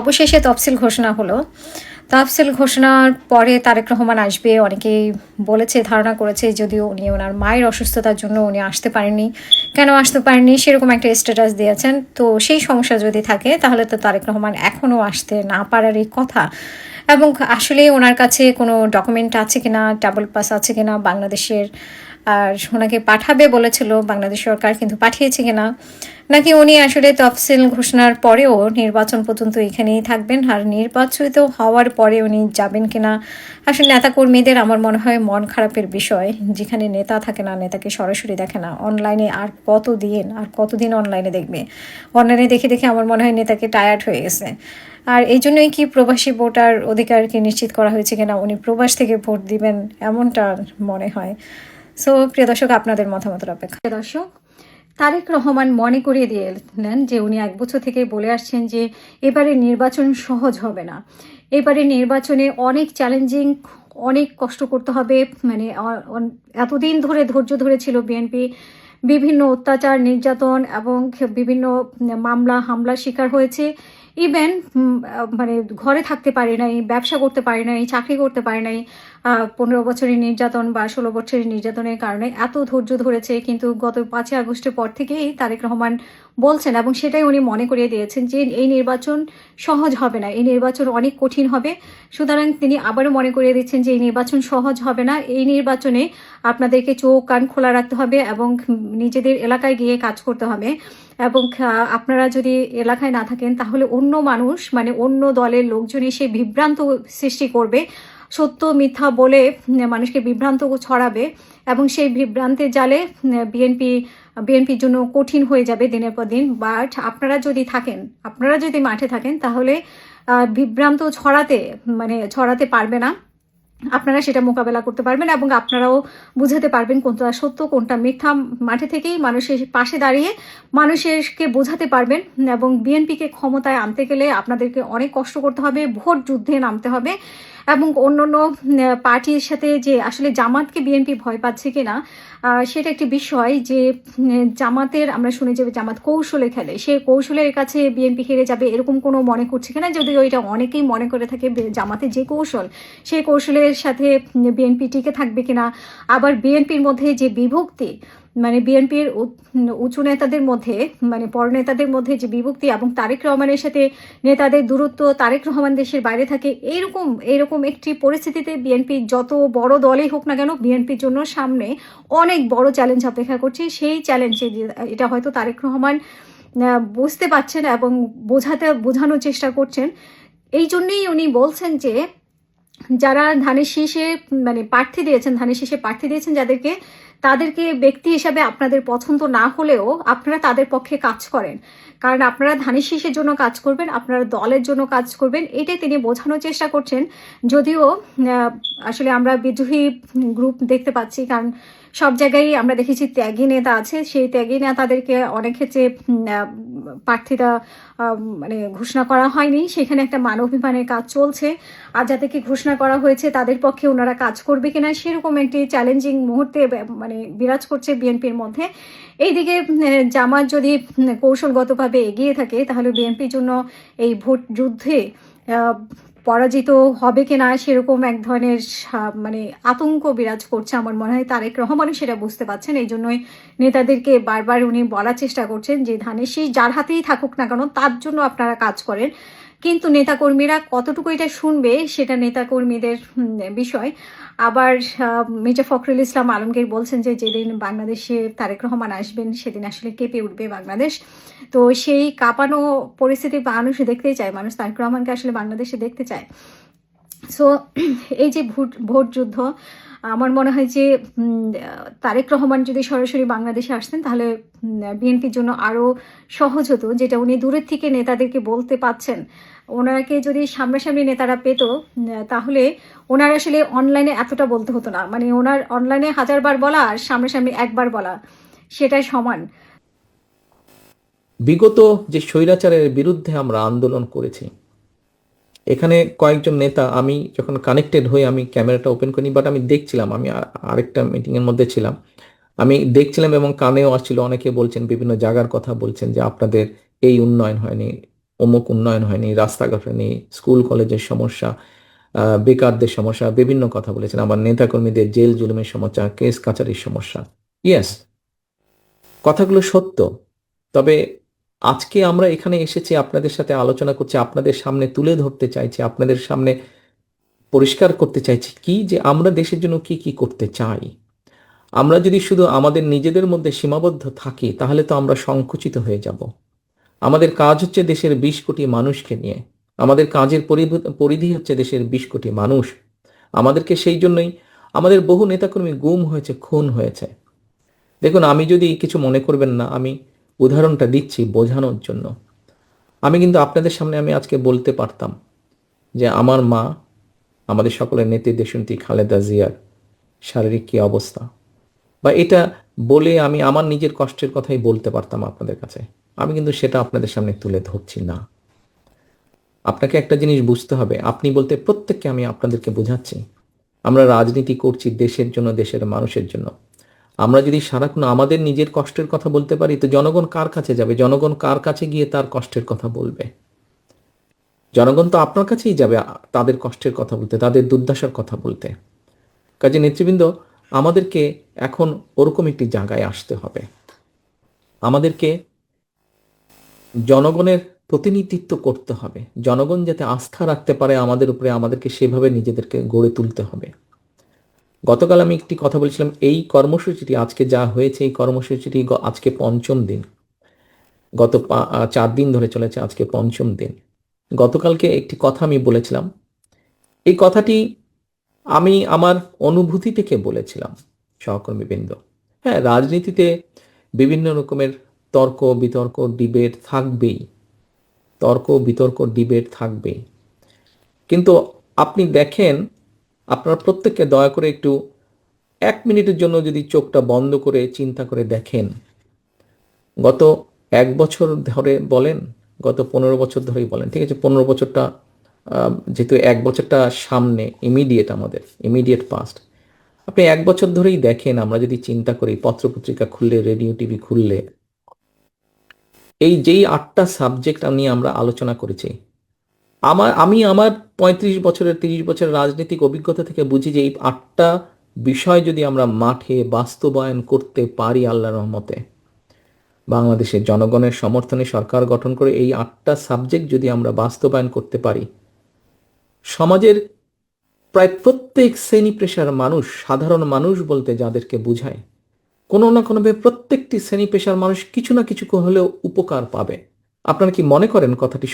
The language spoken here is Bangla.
অবশেষে তফসিল ঘোষণা হলো। তফসিল ঘোষণার পরে তারেক রহমান আসবে অনেকেই বলেছে, ধারণা করেছে, যদিও উনি ওনার মায়ের অসুস্থতার জন্য উনি আসতে পারেননি। কেন আসতে পারেননি সেরকম একটা স্ট্যাটাস দিয়েছেন। তো সেই সমস্যা যদি থাকে তাহলে তো তারেক রহমান এখনও আসতে না পারারই কথা। এবং আসলে ওনার কাছে কোনো ডকুমেন্ট আছে কিনা, ডাবল পাস আছে কিনা বাংলাদেশের, আর ওনাকে পাঠাবে বলেছিল বাংলাদেশ সরকার, কিন্তু পাঠিয়েছে কিনা, নাকি উনি আসলে তফসিল ঘোষণার পরেও নির্বাচন পর্যন্ত এখানেই থাকবেন, আর নির্বাচিত হওয়ার পরে উনি যাবেন কিনা। আসলে নেতাকর্মীদের আমার মনে হয় মন খারাপের বিষয়, যেখানে নেতা থাকে না, নেতাকে সরাসরি দেখে না, অনলাইনে আর কতদিন অনলাইনে দেখবে। অনলাইনে দেখে দেখে আমার মনে হয় নেতাকে টায়ার্ড হয়ে গেছে। আর এই জন্যই কি প্রবাসী ভোটার অধিকারকে নিশ্চিত করা হয়েছে কিনা, উনি প্রবাস থেকে ভোট দিবেন এমনটা মনে হয়। সো প্রিয় দর্শক, আপনাদের মতামতের অপেক্ষা। প্রিয় দর্শক, তারেক রহমান মনে করিয়ে দিলেন যে উনি 1 বছর থেকে বলে আসছেন যে এবারে নির্বাচন সহজ হবে না। এবারে নির্বাচনে অনেক চ্যালেঞ্জিং, অনেক কষ্ট করতে হবে। মানে এতদিন ধরে ধৈর্য ধরেছিল বিএনপি, বিভিন্ন অত্যাচার, নির্যাতন এবং বিভিন্ন হামলার শিকার হয়েছে। ইভেন মানে ঘরে থাকতে পারে নাই, ব্যবসা করতে পারে নাই, চাকরি করতে পারে নাই। 15 বছরের নির্যাতন বা 16 বছরের নির্যাতনের কারণে এত ধৈর্য ধরেছে। কিন্তু গত 5 আগস্টের পর থেকেই তারেক রহমান বলছেন, এবং সেটাই উনি মনে করিয়ে দিয়েছেন, যে এই নির্বাচন সহজ হবে না, এই নির্বাচন অনেক কঠিন হবে। সুতরাং তিনি আবারও মনে করিয়ে দিচ্ছেন যে এই নির্বাচন সহজ হবে না। এই নির্বাচনে আপনাদেরকে চোখ কান খোলা রাখতে হবে এবং নিজেদের এলাকায় গিয়ে কাজ করতে হবে। এবং আপনারা যদি এলাকায় না থাকেন তাহলে অন্য মানুষ, মানে অন্য দলের লোকজন এসে বিভ্রান্ত সৃষ্টি করবে, সত্য মিথ্যা বলে মানুষকে বিভ্রান্ত ছড়াবে, এবং সেই বিভ্রান্তের জালে বিএনপির জন্য কঠিন হয়ে যাবে দিনের পর দিন। বাট আপনারা যদি মাঠে থাকেন তাহলে বিভ্রান্ত ছড়াতে পারবে না। আপনারা সেটা মোকাবেলা করতে পারবেন এবং আপনারাও বুঝাতে পারবেন কোনটা সত্য কোনটা মিথ্যা। মাঠে থেকেই মানুষের পাশে দাঁড়িয়ে মানুষকে বোঝাতে পারবেন। এবং বিএনপিকে ক্ষমতায় আনতে গেলে আপনাদেরকে অনেক কষ্ট করতে হবে, ভোট যুদ্ধে নামতে হবে। এবং অন্য পার্টির সাথে যে আসলে জামাতকে বিএনপি ভয় পাচ্ছে কিনা সেটা একটি বিষয়। যে জামাতের আমরা শুনে যে জামাত কৌশলে খেলে, সে কৌশলের কাছে বিএনপি হেরে যাবে এরকম কোনো মনে করছে কিনা, যদিও এটা অনেকেই মনে করে থাকে জামাতের যে কৌশল, সেই কৌশলের সাথে বিএনপি টিকে থাকবে কিনা। আবার বিএনপির মধ্যে যে বিভক্তি, মানে বিএনপির উঁচু নেতাদের মধ্যে, মানে বড় নেতাদের মধ্যে যে বিভক্তি, এবং তারেক রহমানের সাথে নেতাদের দূরত্ব, তারেক রহমান দেশের বাইরে থাকে, এইরকম একটি পরিস্থিতিতে বিএনপি যত বড় দলই হোক না কেন, বিএনপির জন্য সামনে অনেক বড় চ্যালেঞ্জ অপেক্ষা করছে। সেই চ্যালেঞ্জে এটা হয়তো তারেক রহমান বুঝতে পারছেন এবং বোঝানোর চেষ্টা করছেন। এই জন্যই উনি বলছেন যে যারা ধানের শীষে প্রার্থী দিয়েছেন তাদেরকে ব্যক্তি হিসাবে আপনাদের পছন্দ না হলেও আপনারা তাদের পক্ষে কাজ করেন, কারণ আপনারা ধানের শীষের জন্য কাজ করবেন, আপনারা দলের জন্য কাজ করবেন, এটাই তিনি বোঝানোর চেষ্টা করছেন। যদিও আসলে আমরা বিদ্রোহী গ্রুপ দেখতে পাচ্ছি, কারণ সব জায়গায় আমরা দেখেছি ত্যাগী নেতা আছে, সেই ত্যাগী নেতাদেরকে অনেক ক্ষেত্রে প্রার্থীরা ঘোষণা করা হয়নি, সেখানে একটা মানবাধিকারের কাজ চলছে। আর যাদেরকে ঘোষণা করা হয়েছে তাদের পক্ষে ওনারা কাজ করবে কিনা সেরকম একটি চ্যালেঞ্জিং মুহূর্তে বিরাজ করছে বিএনপির মধ্যে। এইদিকে জামাত যদি কৌশলগতভাবে এগিয়ে থাকে তাহলে বিএনপির জন্য এই ভোট যুদ্ধে পরাজিত হবে কিনা সেরকম এক ধরনের আতঙ্ক বিরাজ করছে। আমার মনে হয় তারেক রহমানও সেটা বুঝতে পারছেন, এই জন্যই নেতাদেরকে বারবার উনি বলার চেষ্টা করছেন যে ধানের শীষ যার হাতেই থাকুক না কেন তার জন্য আপনারা কাজ করেন। কিন্তু নেতাকর্মীরা কতটুকু এটা শুনবে সেটা নেতাকর্মীদের বিষয়। আবার মির্জা ফখরুল ইসলাম আলমগীর বলছেন যে যেদিন বাংলাদেশে তারেক রহমান আসবেন সেদিন আসলে কেঁপে উঠবে বাংলাদেশ। তো সেই কাঁপানো পরিস্থিতি মানুষ দেখতেই চায়, মানুষ তারেক রহমানকে আসলে বাংলাদেশে দেখতে চায়। সো এই যে ভোট যুদ্ধ, আমার মনে হয় যে তারেক রহমান যদি সরাসরি বাংলাদেশে আসতেন তাহলে বিএনপির জন্য আরও সহজ হতো, যেটা উনি দূরের থেকে নেতাদেরকে বলতে পাচ্ছেন। ওনাকে যদি সামনাসামনি নেতারা পেত তাহলে ওনার আসলে অনলাইনে এতটা বলতে হতো না। ওনার অনলাইনে 1000 বার বলা আর সামনাসামনি একবার বলা সেটাই সমান। বিগত যে স্বৈরাচারের বিরুদ্ধে আমরা আন্দোলন করেছি, এখানে কয়েকজন নেতা, আমি যখন কানেক্টেড হই আমি ক্যামেরাটা ওপেন করিনি, বাট আমি দেখছিলাম, আমি আরেকটা মিটিংয়ের মধ্যে ছিলাম, আমি দেখছিলাম এবং কানেও আসছিল, অনেকে বলছেন, বিভিন্ন জায়গার কথা বলছেন যে আপনাদের এই উন্নয়ন হয়নি, অমুক উন্নয়ন হয়নি, রাস্তাঘাট হয়নি, স্কুল কলেজের সমস্যা, বেকারদের সমস্যা, বিভিন্ন কথা বলেছেন। আবার নেতাকর্মীদের জেল জুলুমের সমস্যা, কেস কাচারির সমস্যা। ইয়েস, কথাগুলো সত্য। তবে আজকে আমরা এখানে এসেছি, আপনাদের সাথে আলোচনা করছি, আপনাদের সামনে তুলে ধরতে চাইছি, আপনাদের সামনে পরিষ্কার করতে চাইছি কি যে আমরা দেশের জন্য কি কি করতে চাই। আমরা যদি শুধু আমাদের নিজেদের মধ্যে সীমাবদ্ধ থাকি তাহলে তো আমরা সংকুচিত হয়ে যাব। আমাদের কাজ হচ্ছে দেশের 20 কোটি মানুষকে নিয়ে, আমাদের কাজের পরিধি হচ্ছে দেশের 20 কোটি মানুষ। আমাদেরকে সেই জন্যই আমাদের বহু নেতাকর্মী গুম হয়েছে, খুন হয়েছে। দেখুন, আমি যদি কিছু মনে করবেন না, আমি উদাহরণটা দিচ্ছি বোঝানোর জন্য। আমি কিন্তু আপনাদের সামনে আমি আজকে বলতে পারতাম যে আমার মা, আমাদের সকলের নেত্রী দেশনেত্রী খালেদা জিয়ার শারীরিক কী অবস্থা, বা এটা বলে আমি আমার নিজের কষ্টের কথাই বলতে পারতাম আপনাদের কাছে। আমি কিন্তু সেটা আপনাদের সামনে তুলে ধরছি না। আপনাকে একটা জিনিস বুঝতে হবে, আপনি বলতে প্রত্যেককে আমি আপনাদেরকে বোঝাচ্ছি, আমরা রাজনীতি করছি দেশের জন্য, দেশের মানুষের জন্য। আমরা যদি সারাক্ষণ আমাদের নিজের কষ্টের কথা বলতে পারি তো জনগণ কার কাছে যাবে? জনগণ কার কাছে গিয়ে তার কষ্টের কথা বলবে? জনগণ তো আপনার কাছেই যাবে তাদের কষ্টের কথা বলতে, তাদের দুর্দশার কথা বলতে। কাজে নেতৃবৃন্দ, আমাদেরকে এখন ওরকম একটি জায়গায় আসতে হবে। আমাদেরকে জনগণের প্রতিনিধিত্ব করতে হবে। জনগণ যাতে আস্থা রাখতে পারে আমাদের উপরে, আমাদেরকে সেভাবে নিজেদেরকে গড়ে তুলতে হবে। গতকাল আমি একটি কথা বলেছিলাম, এই কর্মসূচিটি আজকে যা হয়েছে, এই কর্মসূচিটি আজকে পঞ্চম দিন। গত 4 দিন ধরে চলেছে, আজকে পঞ্চম দিন। গতকালকে একটি কথা আমি বলেছিলাম, এই কথাটি আমি আমার অনুভূতি থেকে বলেছিলাম সহকর্মীবৃন্দ। হ্যাঁ, রাজনীতিতে বিভিন্ন রকমের তর্ক বিতর্ক ডিবেট থাকবেই, তর্ক বিতর্ক ডিবেট থাকবেই। কিন্তু আপনি দেখেন, আপনারা প্রত্যেককে দয়া করে একটু 1 মিনিটের জন্য যদি চোখটা বন্ধ করে চিন্তা করে দেখেন, গত 1 বছর ধরে বলেন, গত 15 বছর ধরেই বলেন, ঠিক আছে, 15 বছরটা যেহেতু 1 বছরটা সামনে, ইমিডিয়েট, আমাদের ইমিডিয়েট পাস্ট, আপনি 1 বছর ধরেই দেখেন, আমরা যদি চিন্তা করি, পত্রপত্রিকা খুললে, রেডিও টিভি খুললে, এই যেই 8টা সাবজেক্ট নিয়ে আমরা আলোচনা করেছি, আমি আমার 35 বছরের 30 বছরের রাজনৈতিক অভিজ্ঞতা থেকে বুঝি যে এই 8টা বিষয় যদি আমরা মাঠে বাস্তবায়ন করতে পারি আল্লাহর রহমতে, বাংলাদেশের জনগণের সমর্থনে সরকার গঠন করে এই 8টা সাবজেক্ট যদি আমরা বাস্তবায়ন করতে পারি, সমাজের প্রায় প্রত্যেক শ্রেণী পেশার মানুষ, সাধারণ মানুষ বলতে যাদেরকে বুঝায়, কোনো না কোনোভাবে প্রত্যেকটি শ্রেণী পেশার মানুষ কিছু না কিছু হলেও উপকার পাবে। আপনারা কি মনে করেন কথাটি